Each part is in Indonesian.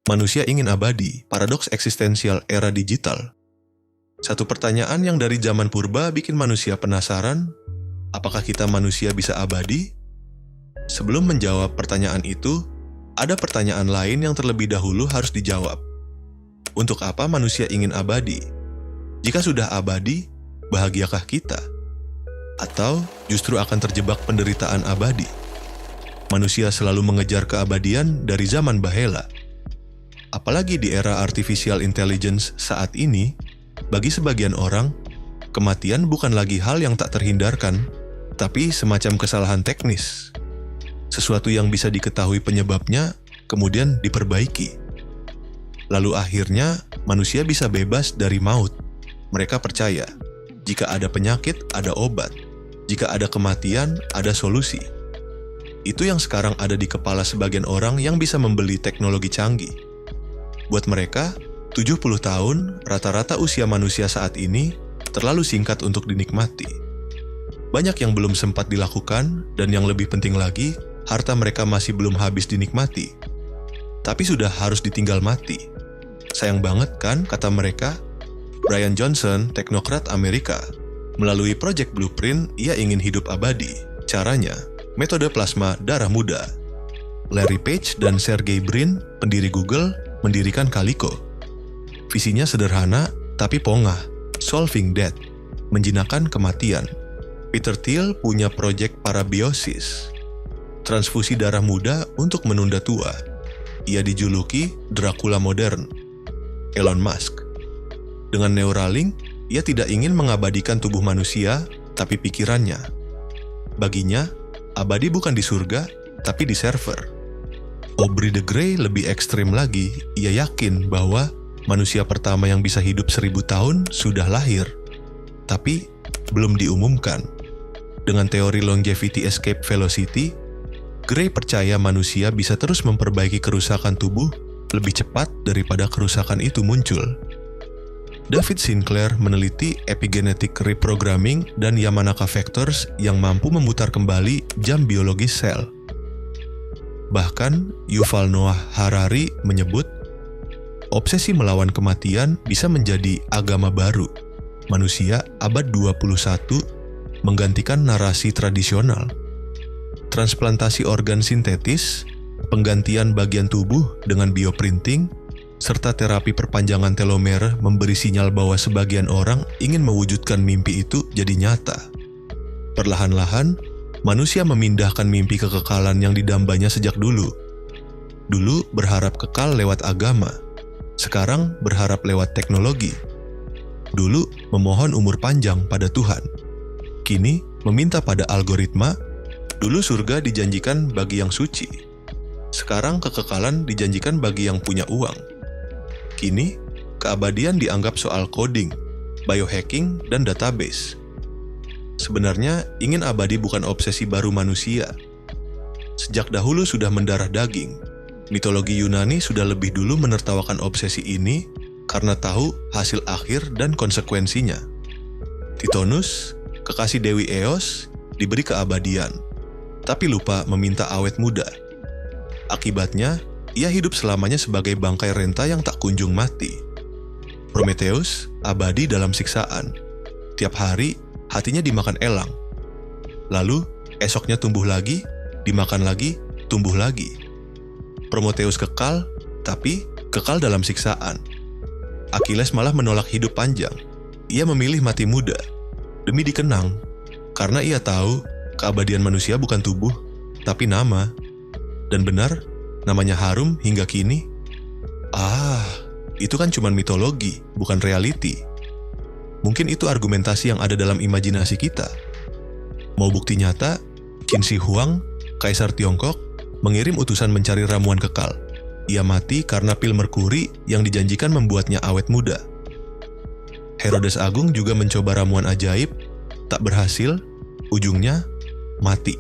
Manusia ingin abadi, paradoks eksistensial era digital. Satu pertanyaan yang dari zaman purba bikin manusia penasaran, apakah kita manusia bisa abadi? Sebelum menjawab pertanyaan itu, ada pertanyaan lain yang terlebih dahulu harus dijawab. Untuk apa manusia ingin abadi? Jika sudah abadi, bahagiakah kita? Atau justru akan terjebak penderitaan abadi? Manusia selalu mengejar keabadian dari zaman bahela. Apalagi di era artificial intelligence saat ini, bagi sebagian orang, kematian bukan lagi hal yang tak terhindarkan, tapi semacam kesalahan teknis. Sesuatu yang bisa diketahui penyebabnya, kemudian diperbaiki. Lalu akhirnya, manusia bisa bebas dari maut. Mereka percaya, jika ada penyakit, ada obat. Jika ada kematian, ada solusi. Itu yang sekarang ada di kepala sebagian orang yang bisa membeli teknologi canggih. Buat mereka, 70 tahun rata-rata usia manusia saat ini terlalu singkat untuk dinikmati. Banyak yang belum sempat dilakukan, dan yang lebih penting lagi, harta mereka masih belum habis dinikmati. Tapi sudah harus ditinggal mati. Sayang banget kan, kata mereka. Brian Johnson, teknokrat Amerika, melalui Project Blueprint, ia ingin hidup abadi. Caranya, metode plasma darah muda. Larry Page dan Sergey Brin, pendiri Google, mendirikan Calico. Visinya sederhana, tapi pongah. Solving death, menjinakkan kematian. Peter Thiel punya proyek Parabiosis, transfusi darah muda untuk menunda tua. Ia dijuluki Dracula modern. Elon Musk, dengan Neuralink, ia tidak ingin mengabadikan tubuh manusia, tapi pikirannya. Baginya, abadi bukan di surga, tapi di server. Aubrey de Grey lebih ekstrim lagi, ia yakin bahwa manusia pertama yang bisa hidup 1000 tahun sudah lahir, tapi belum diumumkan. Dengan teori longevity escape velocity, Gray percaya manusia bisa terus memperbaiki kerusakan tubuh lebih cepat daripada kerusakan itu muncul. David Sinclair meneliti epigenetic reprogramming dan Yamanaka factors yang mampu memutar kembali jam biologis sel. Bahkan, Yuval Noah Harari menyebut, obsesi melawan kematian bisa menjadi agama baru. Manusia abad 21 menggantikan narasi tradisional. Transplantasi organ sintetis, penggantian bagian tubuh dengan bioprinting, serta terapi perpanjangan telomer memberi sinyal bahwa sebagian orang ingin mewujudkan mimpi itu jadi nyata. Perlahan-lahan, manusia memindahkan mimpi kekekalan yang didambanya sejak dulu. Dulu berharap kekal lewat agama, sekarang berharap lewat teknologi. Dulu memohon umur panjang pada Tuhan, kini meminta pada algoritma. Dulu surga dijanjikan bagi yang suci, sekarang kekekalan dijanjikan bagi yang punya uang. Kini, keabadian dianggap soal coding, biohacking, dan database. Sebenarnya, ingin abadi bukan obsesi baru manusia. Sejak dahulu sudah mendarah daging. Mitologi Yunani sudah lebih dulu menertawakan obsesi ini karena tahu hasil akhir dan konsekuensinya. Titonus, kekasih Dewi Eos, diberi keabadian, tapi lupa meminta awet muda. Akibatnya, ia hidup selamanya sebagai bangkai renta yang tak kunjung mati. Prometheus abadi dalam siksaan. Tiap hari, hatinya dimakan elang. Lalu, esoknya tumbuh lagi, dimakan lagi, tumbuh lagi. Prometheus kekal, tapi kekal dalam siksaan. Achilles malah menolak hidup panjang. Ia memilih mati muda, demi dikenang, karena ia tahu keabadian manusia bukan tubuh, tapi nama. Dan benar, namanya harum hingga kini. Itu kan cuma mitologi, bukan reality. Mungkin itu argumentasi yang ada dalam imajinasi kita. Mau bukti nyata, Qin Shi Huang, Kaisar Tiongkok, mengirim utusan mencari ramuan kekal. Ia mati karena pil merkuri yang dijanjikan membuatnya awet muda. Herodes Agung juga mencoba ramuan ajaib, tak berhasil, ujungnya mati.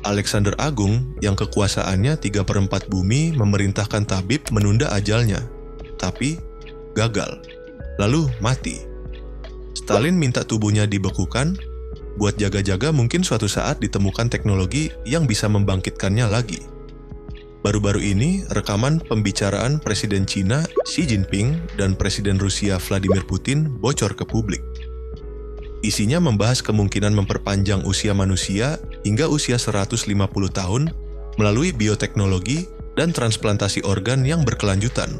Alexander Agung yang kekuasaannya 3/4 bumi memerintahkan tabib menunda ajalnya, tapi gagal, lalu mati. Stalin minta tubuhnya dibekukan, buat jaga-jaga mungkin suatu saat ditemukan teknologi yang bisa membangkitkannya lagi. Baru-baru ini, rekaman pembicaraan Presiden Cina Xi Jinping dan Presiden Rusia Vladimir Putin bocor ke publik. Isinya membahas kemungkinan memperpanjang usia manusia hingga usia 150 tahun melalui bioteknologi dan transplantasi organ yang berkelanjutan.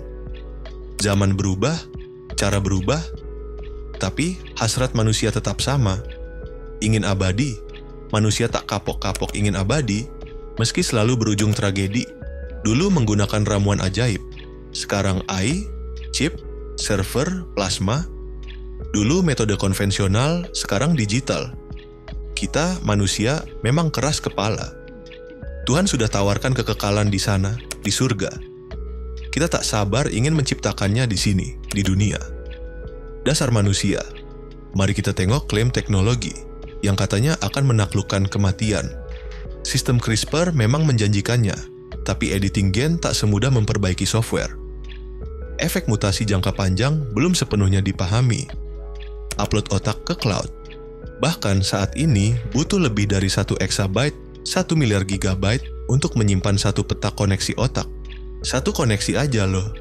Zaman berubah, cara berubah, tapi hasrat manusia tetap sama. Ingin abadi, manusia tak kapok-kapok ingin abadi, meski selalu berujung tragedi. Dulu menggunakan ramuan ajaib, sekarang AI, chip, server, plasma. Dulu metode konvensional, sekarang digital. Kita, manusia, memang keras kepala. Tuhan sudah tawarkan kekekalan di sana, di surga. Kita tak sabar ingin menciptakannya di sini, di dunia. Dasar manusia. Mari kita tengok klaim teknologi yang katanya akan menaklukkan kematian. Sistem CRISPR memang menjanjikannya, tapi editing gen tak semudah memperbaiki software. Efek mutasi jangka panjang belum sepenuhnya dipahami. Upload otak ke cloud. Bahkan saat ini butuh lebih dari 1 exabyte, 1 miliar gigabyte untuk menyimpan satu peta koneksi otak. Satu koneksi aja loh.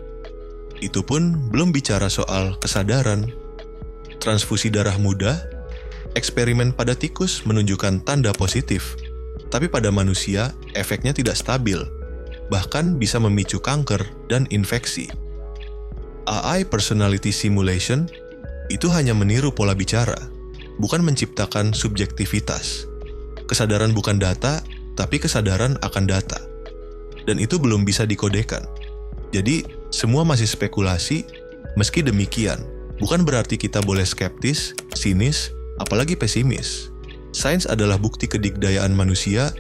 Itu pun belum bicara soal kesadaran. Transfusi darah mudah, eksperimen pada tikus menunjukkan tanda positif. Tapi pada manusia, efeknya tidak stabil. Bahkan bisa memicu kanker dan infeksi. AI Personality Simulation itu hanya meniru pola bicara, bukan menciptakan subjektivitas. Kesadaran bukan data, tapi kesadaran akan data. Dan itu belum bisa dikodekan. Jadi, semua masih spekulasi. Meski demikian, bukan berarti kita boleh skeptis, sinis, apalagi pesimis. Sains adalah bukti kedikdayaan manusia,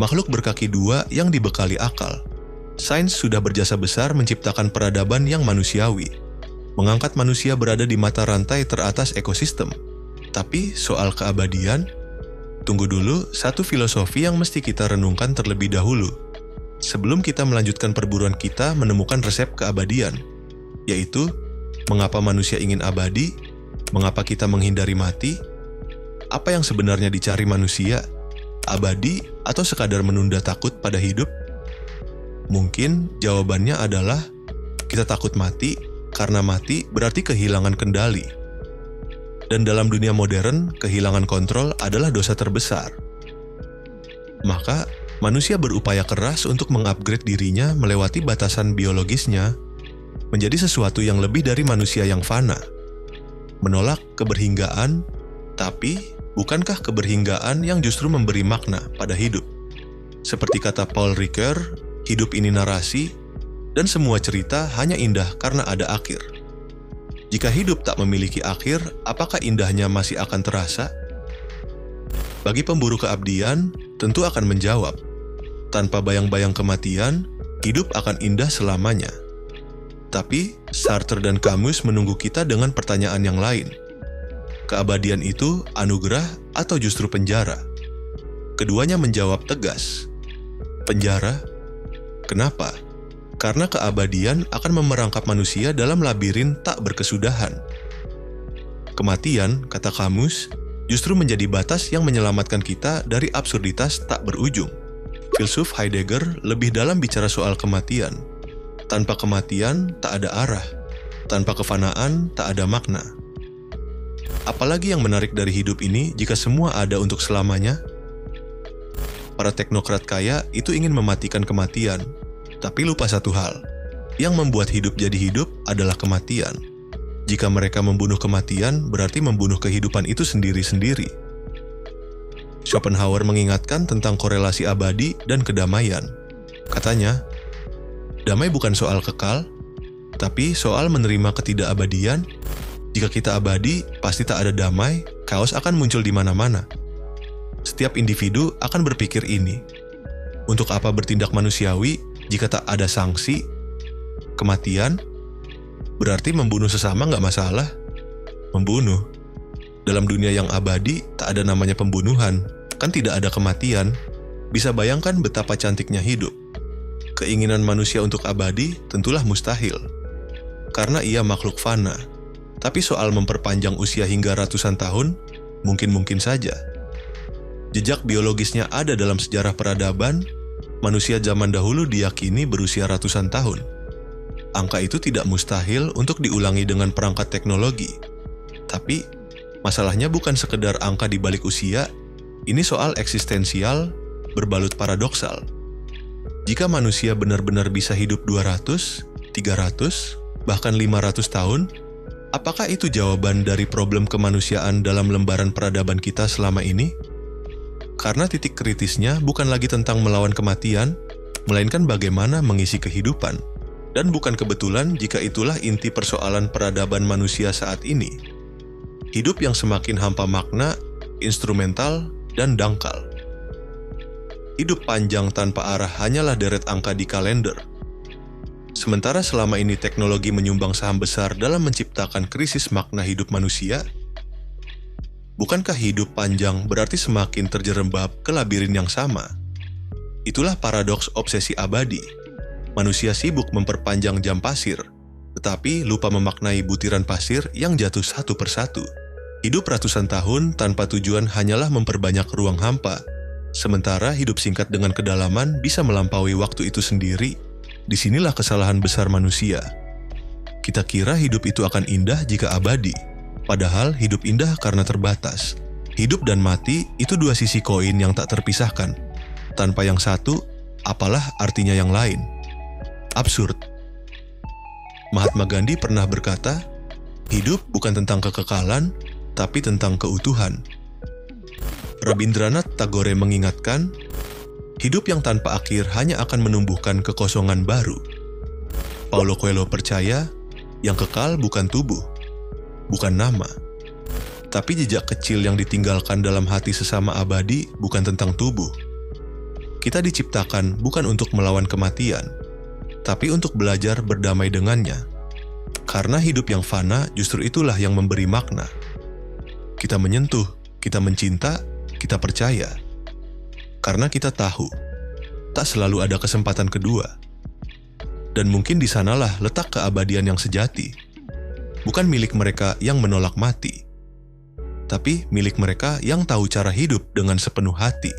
makhluk berkaki dua yang dibekali akal. Sains sudah berjasa besar menciptakan peradaban yang manusiawi, mengangkat manusia berada di mata rantai teratas ekosistem. Tapi soal keabadian, tunggu dulu, satu filosofi yang mesti kita renungkan terlebih dahulu, sebelum kita melanjutkan perburuan kita menemukan resep keabadian, yaitu mengapa manusia ingin abadi, mengapa kita menghindari mati, apa yang sebenarnya dicari manusia, abadi atau sekadar menunda takut pada hidup? Mungkin jawabannya adalah kita takut mati karena mati berarti kehilangan kendali. Dan dalam dunia modern, kehilangan kontrol adalah dosa terbesar. Maka, manusia berupaya keras untuk mengupgrade dirinya melewati batasan biologisnya menjadi sesuatu yang lebih dari manusia yang fana. Menolak keberhinggaan, tapi bukankah keberhinggaan yang justru memberi makna pada hidup? Seperti kata Paul Ricoeur, hidup ini narasi, dan semua cerita hanya indah karena ada akhir. Jika hidup tak memiliki akhir, apakah indahnya masih akan terasa? Bagi pemburu keabdian, tentu akan menjawab, tanpa bayang-bayang kematian, hidup akan indah selamanya. Tapi, Sartre dan Camus menunggu kita dengan pertanyaan yang lain. Keabadian itu anugerah atau justru penjara? Keduanya menjawab tegas. Penjara? Kenapa? Karena keabadian akan memerangkap manusia dalam labirin tak berkesudahan. Kematian, kata Camus, justru menjadi batas yang menyelamatkan kita dari absurditas tak berujung. Filsuf Heidegger lebih dalam bicara soal kematian. Tanpa kematian, tak ada arah. Tanpa kefanaan, tak ada makna. Apalagi yang menarik dari hidup ini jika semua ada untuk selamanya? Para teknokrat kaya itu ingin mematikan kematian, tapi lupa satu hal. Yang membuat hidup jadi hidup adalah kematian. Jika mereka membunuh kematian, berarti membunuh kehidupan itu sendiri-sendiri. Schopenhauer mengingatkan tentang korelasi abadi dan kedamaian. Katanya, damai bukan soal kekal, tapi soal menerima ketidakabadian. Jika kita abadi, pasti tak ada damai, kaos akan muncul di mana-mana. Setiap individu akan berpikir ini. Untuk apa bertindak manusiawi jika tak ada sanksi? Kematian? Berarti membunuh sesama nggak masalah? Membunuh. Dalam dunia yang abadi, tak ada namanya pembunuhan. Kan tidak ada kematian. Bisa bayangkan betapa cantiknya hidup. Keinginan manusia untuk abadi tentulah mustahil. Karena ia makhluk fana. Tapi soal memperpanjang usia hingga ratusan tahun, mungkin-mungkin saja. Jejak biologisnya ada dalam sejarah peradaban, Manusia zaman dahulu diyakini berusia ratusan tahun. Angka itu tidak mustahil untuk diulangi dengan perangkat teknologi. Tapi, masalahnya bukan sekedar angka di balik usia, ini soal eksistensial berbalut paradoksal. Jika manusia benar-benar bisa hidup 200, 300, bahkan 500 tahun, apakah itu jawaban dari problem kemanusiaan dalam lembaran peradaban kita selama ini? Karena titik kritisnya bukan lagi tentang melawan kematian, melainkan bagaimana mengisi kehidupan. Dan bukan kebetulan jika itulah inti persoalan peradaban manusia saat ini. Hidup yang semakin hampa makna, instrumental, dan dangkal. Hidup panjang tanpa arah hanyalah deret angka di kalender. Sementara selama ini teknologi menyumbang saham besar dalam menciptakan krisis makna hidup manusia, bukankah hidup panjang berarti semakin terjerembab ke labirin yang sama? Itulah paradoks obsesi abadi. Manusia sibuk memperpanjang jam pasir, tetapi lupa memaknai butiran pasir yang jatuh satu persatu. Hidup ratusan tahun tanpa tujuan hanyalah memperbanyak ruang hampa, sementara hidup singkat dengan kedalaman bisa melampaui waktu itu sendiri. Disinilah kesalahan besar manusia. Kita kira hidup itu akan indah jika abadi, padahal hidup indah karena terbatas. Hidup dan mati itu dua sisi koin yang tak terpisahkan. Tanpa yang satu, apalah artinya yang lain? Absurd. Mahatma Gandhi pernah berkata, hidup bukan tentang kekekalan, tapi tentang keutuhan. Rabindranath Tagore mengingatkan, hidup yang tanpa akhir hanya akan menumbuhkan kekosongan baru. Paulo Coelho percaya, yang kekal bukan tubuh, bukan nama, tapi jejak kecil yang ditinggalkan dalam hati sesama abadi bukan tentang tubuh. Kita diciptakan bukan untuk melawan kematian, tapi untuk belajar berdamai dengannya. Karena hidup yang fana justru itulah yang memberi makna. Kita menyentuh, kita mencinta, kita percaya. Karena kita tahu, tak selalu ada kesempatan kedua. Dan mungkin di sanalah letak keabadian yang sejati. Bukan milik mereka yang menolak mati, tapi milik mereka yang tahu cara hidup dengan sepenuh hati.